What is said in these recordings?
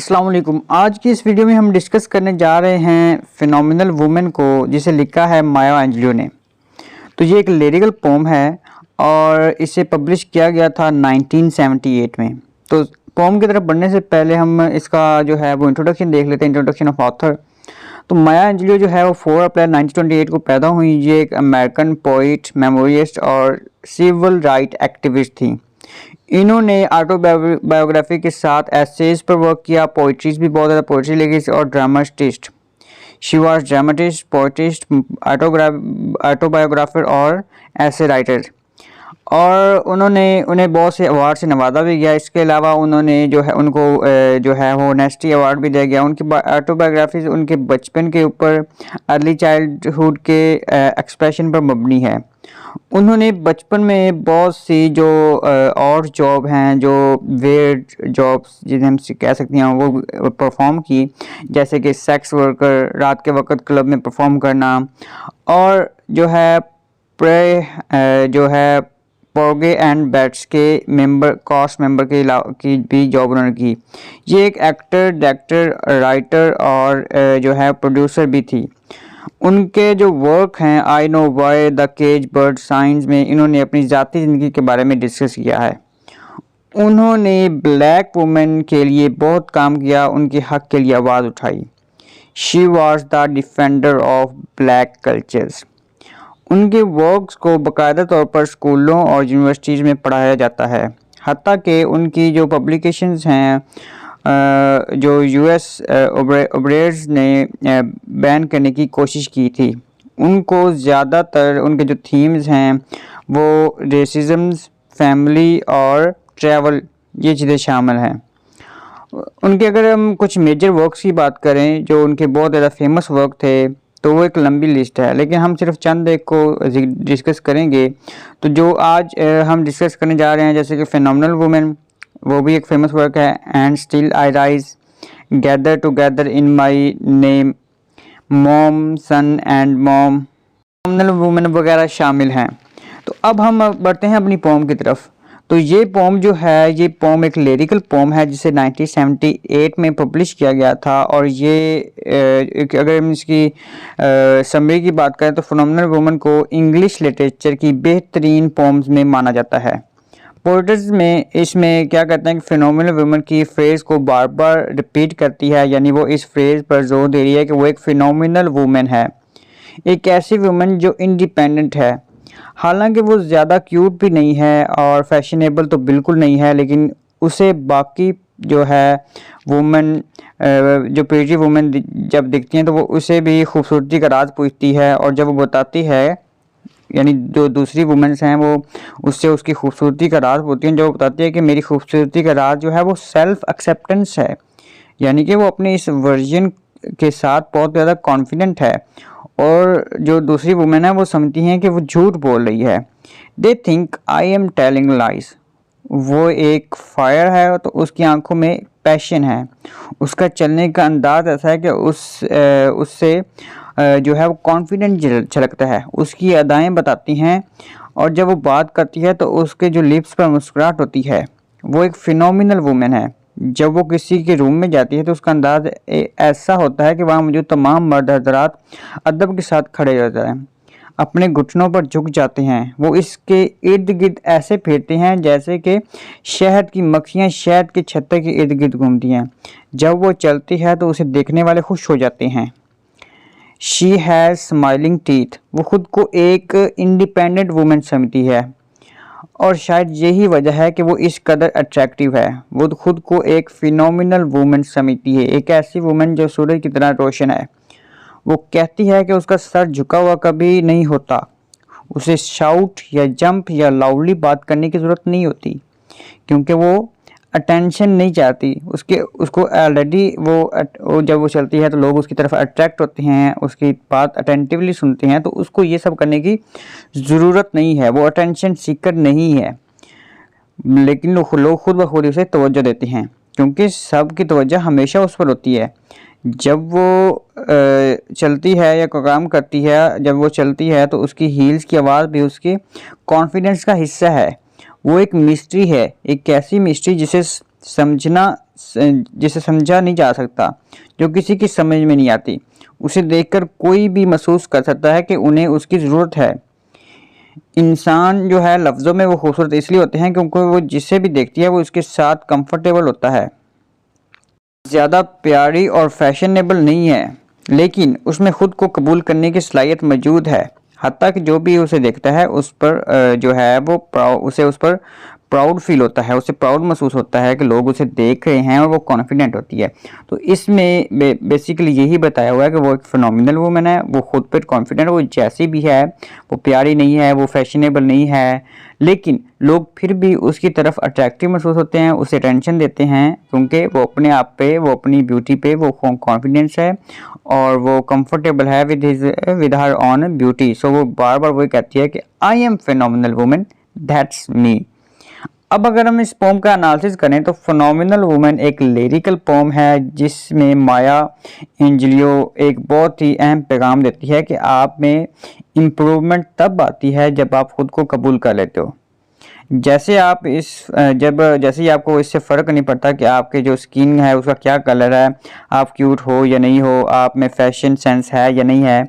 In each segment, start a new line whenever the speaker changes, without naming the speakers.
अस्सलाम वालेकुम। आज की इस वीडियो में हम डिस्कस करने जा रहे हैं फिनोमिनल वुमेन को, जिसे लिखा है माया एंजेलो ने। तो ये एक लिरिकल पोम है और इसे पब्लिश किया गया था 1978 में। तो पोम की तरफ बढ़ने से पहले हम इसका जो है वो इंट्रोडक्शन देख लेते हैं, इंट्रोडक्शन ऑफ ऑथर। तो माया एंजेलो जो है वो 4 अप्रैल 1928 को पैदा हुई। ये एक अमेरिकन पोइट, मेमोरिस्ट और सिविल राइट एक्टिविस्ट थी। इन्होंने ऑटोबायोग्राफी के साथ एसेज पर वर्क किया, पोइट्रीज भी बहुत ज़्यादा पोइट्री लिखी और ड्रामाटिस्ट। शी वाज ड्रामाटिस्ट, पोइटिस्ट, ऑटोबायोग्राफर और ऐसे राइटर। और उन्हें बहुत से अवार्ड से नवाजा भी गया। इसके अलावा उन्होंने जो है उनको जो है वो नेस्टी अवार्ड भी दिया गया। उनकी ऑटोबायोग्राफी उनके बचपन के ऊपर, अर्ली चाइल्डहुड के एक्सप्रेशन पर मबनी है। उन्होंने बचपन में बहुत सी जो और जॉब हैं, जो वेयर्ड जॉब्स जिन्हें हम कह सकते हैं, वो परफॉर्म की, जैसे कि सेक्स वर्कर, रात के वक्त क्लब में परफॉर्म करना, और जो है जो है पोगे एंड बैट्स के कास्ट मेंबर की भी जॉब उन्होंने की। ये एक एक्टर, डायरेक्टर, राइटर और जो है प्रोड्यूसर भी थी। उनके जो वर्क हैं I know why, the cage bird, science में इन्होंने अपनी ज़ाती ज़िंदगी के बारे में डिस्कस किया है। उन्होंने ब्लैक वुमेन के लिए बहुत काम किया, उनके हक के लिए आवाज़ उठाई। She was the defender of black cultures. उनके वर्क्स को बाकायदा तौर पर स्कूलों और यूनिवर्सिटीज़ में पढ़ाया जाता है। हत्ता कि उनकी जो पब्लिकेशंस हैं जो यूएस ओब्रेयर्स ने बैन करने की कोशिश की थी। उनको ज़्यादातर उनके जो थीम्स हैं वो रेसिज्म्स, फैमिली और ट्रैवल, ये चीज़ें शामिल हैं। उनके अगर हम कुछ मेजर वर्क्स की बात करें जो उनके बहुत ज़्यादा फेमस वर्क थे, तो वो एक लंबी लिस्ट है, लेकिन हम सिर्फ चंद एक को डिस्कस करेंगे। तो जो आज हम डिस्कस करने जा रहे हैं, जैसे कि फिनोमिनल वुमेन, वो भी एक फेमस वर्क है। And still I rise, gather together in my name, mom, son and mom, phenomenal women वगैरह शामिल हैं। तो अब हम बढ़ते हैं अपनी पोम की तरफ। तो ये पोम जो है, ये पोम एक लिरिकल पोम है जिसे 1978 में पब्लिश किया गया था। और ये अगर हम इसकी समरी की बात करें तो फिनोमिनल वुमन को इंग्लिश लिटरेचर की बेहतरीन पोम्स में माना जाता है। पोइट्स में इसमें क्या कहते हैं कि फिनोमिनल वुमन की फ्रेज़ को बार बार रिपीट करती है, यानी वो इस फ्रेज़ पर जोर दे रही है कि वो एक फिनोमिनल वुमन है, एक ऐसी वुमन जो इंडिपेंडेंट है। हालांकि वो ज़्यादा क्यूट भी नहीं है और फैशनेबल तो बिल्कुल नहीं है, लेकिन उसे बाकी जो है वुमेन, जो प्रिटी वुमेन जब दिखती हैं तो वो उसे भी खूबसूरती का राज पूछती है। और जब वो बताती है, यानी जो दूसरी वुमेन्स हैं वो उससे उसकी खूबसूरती का राज पूछती हैं, जब वो बताती है कि मेरी खूबसूरती का राज जो है वो सेल्फ एक्सेप्टेंस है, यानी कि वो अपने इस वर्जन के साथ बहुत ज़्यादा कॉन्फिडेंट है। और जो दूसरी वुमेन है वो समझती हैं कि वो झूठ बोल रही है। They think I am telling lies. वो एक फायर है तो उसकी आंखों में पैशन है। उसका चलने का अंदाज ऐसा है कि उससे जो है वो कॉन्फिडेंट झलकता है। उसकी अदाएं बताती हैं और जब वो बात करती है तो उसके जो लिप्स पर मुस्कुराहट होती है। वो एक फिनोमिनल वुमेन है। जब वो किसी के रूम में जाती है तो उसका अंदाज ऐसा होता है कि वहाँ मौजूद तमाम मर्द हज़रात अदब के साथ खड़े हो जाते हैं, अपने घुटनों पर झुक जाते हैं। वो इसके इर्द गिर्द ऐसे फेरते हैं जैसे कि शहद की मक्खियाँ शहद के छत्ते के इर्द गिर्द घूमती हैं। जब वो चलती है तो उसे देखने वाले खुश हो जाते हैं। She has smiling teeth. वो खुद को एक इंडिपेंडेंट वुमेन समझती है और शायद यही वजह है कि वो इस कदर अट्रैक्टिव है। वो खुद को एक फिनोमिनल वुमेन समझती है, एक ऐसी वुमेन जो सूरज की तरह रोशन है। वो कहती है कि उसका सर झुका हुआ कभी नहीं होता। उसे शाउट या जंप या लाउडली बात करने की ज़रूरत नहीं होती, क्योंकि वो अटेंशन नहीं चाहती। उसको ऑलरेडी वो जब वो चलती है तो लोग उसकी तरफ अट्रैक्ट होते हैं, उसकी बात अटेंटिवली सुनते हैं, तो उसको ये सब करने की ज़रूरत नहीं है। वो अटेंशन सीकर नहीं है, लेकिन लोग खुद ब खुद उसे तवज्जो देते हैं, क्योंकि सबकी तवज्जो हमेशा उस पर होती है। जब वो चलती है या काम करती है, जब वो चलती है तो उसकी हील्स की आवाज़ भी उसके कॉन्फिडेंस का हिस्सा है। वो एक मिस्ट्री है, एक ऐसी मिस्ट्री जिसे जिसे समझा नहीं जा सकता, जो किसी की समझ में नहीं आती। उसे देखकर कोई भी महसूस कर सकता है कि उन्हें उसकी ज़रूरत है। इंसान जो है लफ्ज़ों में वो खूबसूरत इसलिए होते हैं क्योंकि वो जिसे भी देखती है वो उसके साथ कंफर्टेबल होता है। ज़्यादा प्यारी और फैशनेबल नहीं है, लेकिन उसमें ख़ुद को कबूल करने की सलाहियत मौजूद है। हत्ता कि जो भी उसे देखता है उस पर जो है वो उसे उस पर प्राउड फील होता है, उसे प्राउड महसूस होता है कि लोग उसे देख रहे हैं और वो कॉन्फिडेंट होती है। तो इसमें बेसिकली यही बताया हुआ है कि वो एक फिनोमिनल वूमन है, वो खुद पर कॉन्फिडेंट, वो जैसी भी है, वो प्यारी नहीं है, वो फैशनेबल नहीं है, लेकिन लोग फिर भी उसकी तरफ अट्रैक्टिव महसूस होते हैं, उसे अटेंशन देते हैं क्योंकि वो अपने आप पे, वो अपनी ब्यूटी पे वो कॉन्फिडेंस है और वो कंफर्टेबल है विद हर ऑन ब्यूटी। सो वो बार बार वही कहती है कि I am phenomenal woman, that's me. अब अगर हम इस पोम का एनालिसिस करें तो फिनोमिनल वुमन एक लिरिकल पोम है जिसमें माया एंजेलियो एक बहुत ही अहम पैगाम देती है कि आप में इम्प्रूवमेंट तब आती है जब आप खुद को कबूल कर लेते हो। जैसे ही आपको इससे फ़र्क नहीं पड़ता कि आपके जो स्किन है उसका क्या कलर है, आप क्यूट हो या नहीं हो, आप में फैशन सेंस है या नहीं है,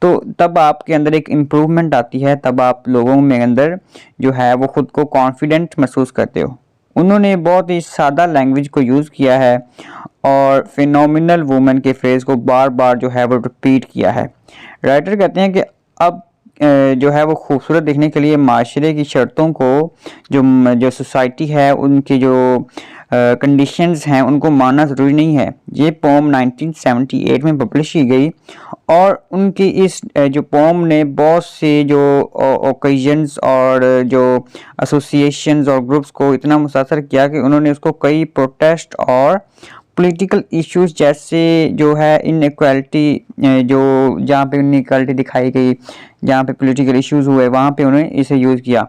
तो तब आपके अंदर एक इम्प्रूवमेंट आती है, तब आप लोगों में अंदर जो है वो खुद को कॉन्फिडेंट महसूस करते हो। उन्होंने बहुत ही सादा लैंग्वेज को यूज़ किया है और फिनोमिनल वुमन के फ्रेज़ को बार बार जो है वो रिपीट किया है। राइटर कहते हैं कि अब जो है वो खूबसूरत दिखने के लिए माशरे की शर्तों को जो सोसाइटी है उनकी जो कंडीशंस हैं उनको मानना ज़रूरी नहीं है। ये पोम 1978 में पब्लिश की गई और उनकी इस जो पोम ने बहुत से जो ओकेजन्स और जो एसोसिएशंस और ग्रुप्स को इतना मुतासर किया कि उन्होंने उसको कई प्रोटेस्ट और पॉलिटिकल इश्यूज जैसे जो है इनइक्वालिटी, जो जहाँ पे इनइक्वालिटी दिखाई गई, जहाँ पे पॉलिटिकल इश्यूज हुए, वहाँ पे उन्होंने इसे यूज़ किया।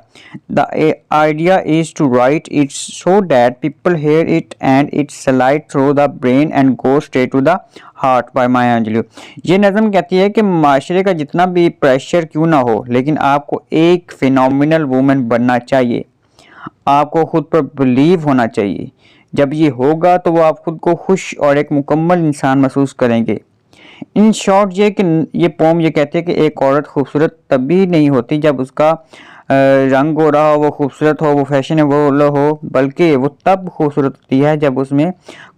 The idea is to write it's so that people hear it and it's slide through the brain and go straight to the heart by Maya Angelou. ये नज़म कहती है कि माशरे का जितना भी प्रेशर क्यों ना हो, लेकिन आपको एक फिनोमिनल वूमन बनना चाहिए, आपको खुद पर बिलीव होना चाहिए। जब ये होगा तो वो आप खुद को खुश और एक मुकम्मल इंसान महसूस करेंगे। इन शॉर्ट ये पोम ये कहते हैं कि एक औरत खूबसूरत तभी नहीं होती जब उसका रंग गोरा हो, वो खूबसूरत हो, वो फैशनेबल हो, बल्कि वो तब खूबसूरत होती है जब उसमें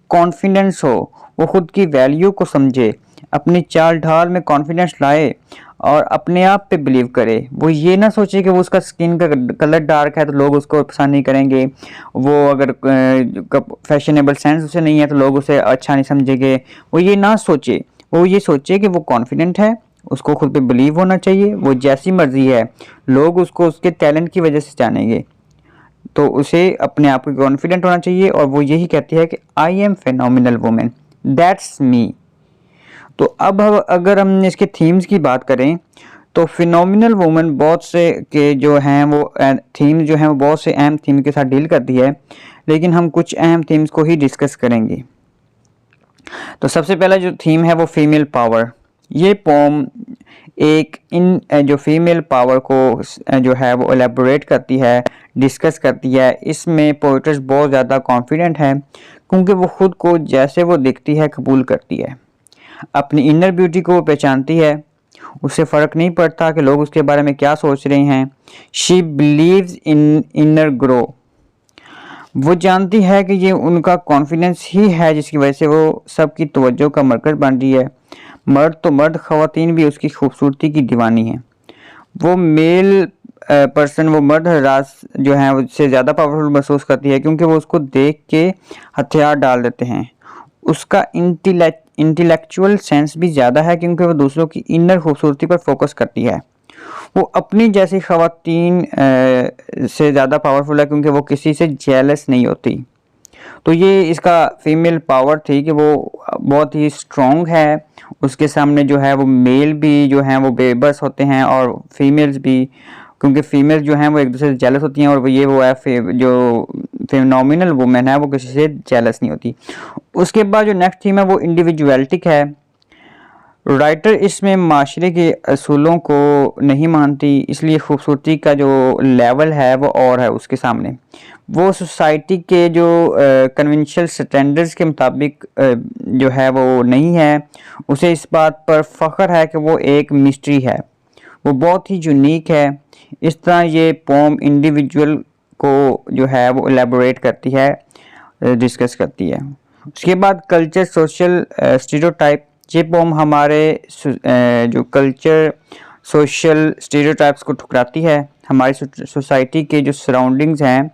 कॉन्फिडेंस हो, वो खुद की वैल्यू को समझे, अपनी चाल ढाल में कॉन्फिडेंस लाए और अपने आप पे बिलीव करे। वो ये ना सोचे कि वो उसका स्किन का कलर डार्क है तो लोग उसको पसंद नहीं करेंगे, वो अगर फैशनेबल सेंस उसे नहीं है तो लोग उसे अच्छा नहीं समझेंगे। वो ये ना सोचे, वो ये सोचे कि वो कॉन्फिडेंट है, उसको खुद पे बिलीव होना चाहिए, वो जैसी मर्जी है लोग उसको उसके टैलेंट की वजह से जानेंगे, तो उसे अपने आप को कॉन्फिडेंट होना चाहिए। और वो यही कहती है कि I am phenomenal woman, that's me. तो अब अगर हम इसके थीम्स की बात करें तो फिनोमिनल वुमन बहुत से के जो हैं वो थीम जो हैं वो बहुत से अहम थीम के साथ डील करती है, लेकिन हम कुछ अहम थीम्स को ही डिस्कस करेंगे। तो सबसे पहला जो थीम है वो फीमेल पावर। ये पोम एक जो फीमेल पावर को जो है वो एलेबोरेट करती है, डिस्कस करती है। इसमें पोइट्स बहुत ज़्यादा कॉन्फिडेंट है क्योंकि वो खुद को जैसे वो दिखती है कबूल करती है, अपनी इनर ब्यूटी को पहचानती है, उससे फ़र्क नहीं पड़ता कि लोग उसके बारे में क्या सोच रहे हैं। She believes in inner grow. वो जानती है कि ये उनका कॉन्फिडेंस ही है जिसकी वजह से वो सबकी तवज्जो का मरकज़ बन रही है। मर्द तो मर्द, ख़वातीन भी उसकी खूबसूरती की दीवानी है। वो मेल पर्सन, वो मर्द हरास जो हैं उससे ज़्यादा पावरफुल महसूस करती है क्योंकि वो उसको देख के हथियार डाल देते हैं। उसका इंटेलेक्चुअल सेंस भी ज़्यादा है क्योंकि वो दूसरों की इनर खूबसूरती पर फोकस करती है। वो अपनी जैसी ख़वातीन से ज़्यादा पावरफुल है क्योंकि वो किसी से जेलस नहीं होती। तो ये इसका फीमेल पावर थी कि वो बहुत ही स्ट्रॉन्ग है, उसके सामने जो है वो मेल भी जो हैं वो बेबस होते हैं और फीमेल्स भी, क्योंकि फीमेल जो हैं वो एक दूसरे से जेलस होती हैं और वो है जो फिनोमिनल वुमेन है वो किसी से जेलस नहीं होती। उसके बाद जो नेक्स्ट थीम है वो इंडिविजुअलिटी है। राइटर इसमें माशरे के असूलों को नहीं मानती, इसलिए खूबसूरती का जो लेवल है वो और है उसके सामने। वो सोसाइटी के जो कन्वेंशनल स्टैंडर्ड्स के मुताबिक जो है वो नहीं है। उसे इस बात पर फ़ख्र है कि वो एक मिस्ट्री है, वो बहुत ही यूनिक है। इस तरह ये पोम इंडिविजुअल को जो है वो एलेबोरेट करती है, डिस्कस करती है। उसके बाद कल्चर सोशल स्टीरियोटाइप। ये पोम हमारे जो कल्चर सोशल स्टीरियोटाइप्स को ठुकराती है। हमारी सोसाइटी के जो सराउंडिंग्स हैं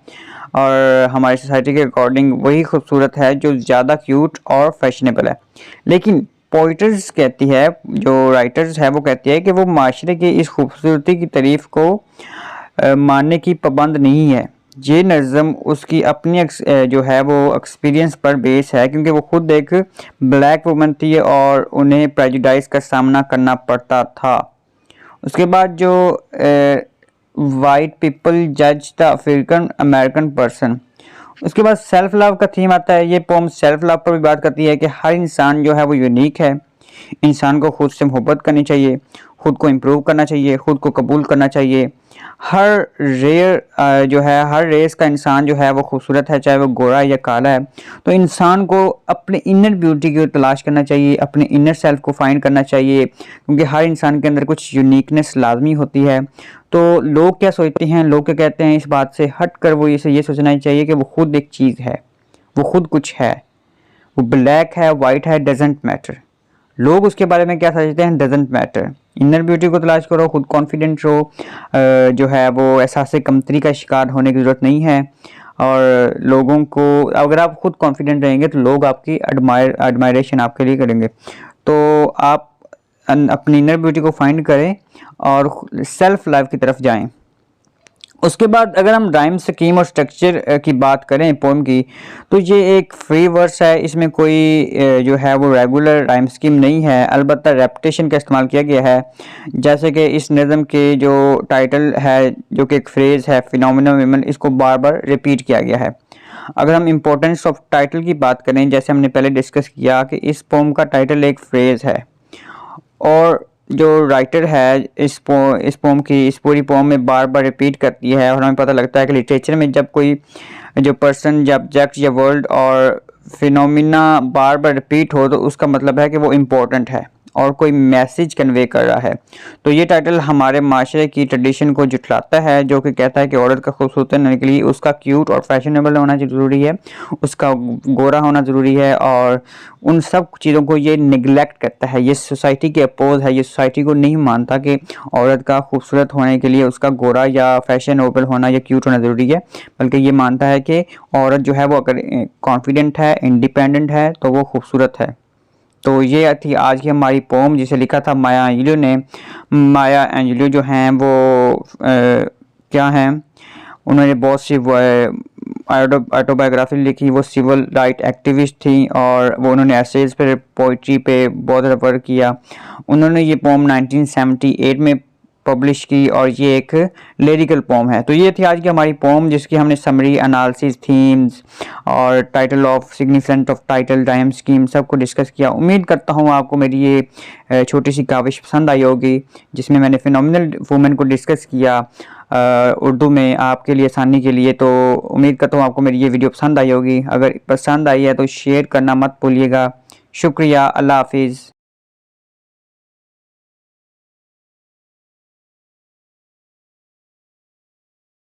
और हमारी सोसाइटी के अकॉर्डिंग वही खूबसूरत है जो ज़्यादा क्यूट और फैशनेबल है। लेकिन पोइटर्स कहती है, जो राइटर्स है वो कहती है कि वो माशरे की इस खूबसूरती की तारीफ को मानने की पाबंद नहीं है। ये नज़म उसकी अपनी जो है वो एक्सपीरियंस पर बेस है, क्योंकि वो खुद एक ब्लैक वुमन थी और उन्हें प्रेजुडाइज का सामना करना पड़ता था। उसके बाद जो वाइट पीपल जज द अफ्रीकन अमेरिकन पर्सन। उसके बाद सेल्फ लव का थीम आता है। ये पोम सेल्फ लव पर भी बात करती है कि हर इंसान जो है वो यूनिक है। इंसान को खुद से मोहब्बत करनी चाहिए, खुद को इम्प्रूव करना चाहिए, खुद को कबूल करना चाहिए। हर रेस का इंसान जो है वो खूबसूरत है, चाहे वो गोरा या काला है। तो इंसान को अपने इनर ब्यूटी की तलाश करना चाहिए, अपने इनर सेल्फ को फाइंड करना चाहिए, क्योंकि हर इंसान के अंदर कुछ यूनिकनेस लाजमी होती है। तो लोग क्या सोचते हैं, लोग क्या कहते हैं, इस बात से हट कर वो इसे ये सोचना चाहिए कि वो खुद एक चीज़ है, वो खुद कुछ है, वो ब्लैक है वाइट है, डजेंट मैटर। लोग उसके बारे में क्या सोचते हैं, डजेंट मैटर। इनर ब्यूटी को तलाश करो, खुद कॉन्फिडेंट रहो, जो है वो एहसास कमतरी का शिकार होने की ज़रूरत नहीं है। और लोगों को, अगर आप खुद कॉन्फिडेंट रहेंगे तो लोग आपकी एडमायरेशन आपके लिए करेंगे। तो आप अपनी इनर ब्यूटी को फाइंड करें और सेल्फ लाइफ की तरफ जाएं। उसके बाद अगर हम राइम स्कीम और स्ट्रक्चर की बात करें पोम की, तो ये एक फ्री वर्स है। इसमें कोई जो है वो रेगुलर राइम स्कीम नहीं है, अलबत्ता रेपिटेशन का इस्तेमाल किया गया है। जैसे कि इस नज़म के जो टाइटल है, जो कि एक फ्रेज़ है, फिनोमिना विमन, इसको बार बार रिपीट किया गया है। अगर हम इम्पोर्टेंस ऑफ टाइटल की बात करें, जैसे हमने पहले डिस्कस किया कि इस पोम का टाइटल एक फ्रेज़ है और जो राइटर है इस पूरी पोम में बार बार रिपीट करती है। और हमें पता लगता है कि लिटरेचर में जब कोई जो पर्सन, जब ऑब्जेक्ट या वर्ड और फिनोमिना बार बार रिपीट हो तो उसका मतलब है कि वो इम्पोर्टेंट है और कोई मैसेज कन्वे कर रहा है। तो ये टाइटल हमारे माशरे की ट्रेडिशन को जुटलाता है, जो कि कहता है कि औरत का खूबसूरत होने के लिए उसका क्यूट और फैशनेबल होना ज़रूरी है, उसका गोरा होना ज़रूरी है, और उन सब चीज़ों को ये निगलेक्ट करता है। ये सोसाइटी के अपोज है। ये सोसाइटी को नहीं मानता कि औरत का खूबसूरत होने के लिए उसका गोरा या फैशनेबल होना या क्यूट होना ज़रूरी है, बल्कि ये मानता है कि औरत जो है वो अगर कॉन्फिडेंट है, इंडिपेंडेंट है, तो वो खूबसूरत है। तो ये थी आज की हमारी पोम, जिसे लिखा था माया एंजेलो ने। माया एंजेलो जो हैं वो क्या हैं, उन्होंने बहुत सी ऑटोबायोग्राफी लिखी। वो सिविल राइट एक्टिविस्ट थी और वो उन्होंने एसेज पे, पोइट्री पे बहुत ज़्यादा वर्क किया। उन्होंने ये पोम 1978 में पब्लिश की और ये एक लिरिकल पोम है। तो ये थी आज की हमारी पोम, जिसकी हमने समरी, एनालिसिस, थीम्स और title of significant of title, rhyme scheme सबको डिस्कस किया। उम्मीद करता हूँ आपको मेरी ये छोटी सी काविश पसंद आई होगी, जिसमें मैंने फिनोमिनल वुमेन को डिस्कस किया उर्दू में आपके लिए आसानी के लिए। तो उम्मीद करता हूँ आपको मेरी ये वीडियो पसंद आई होगी। अगर पसंद आई है तो शेयर करना मत भूलिएगा। शुक्रिया, अल्लाह हाफिज़।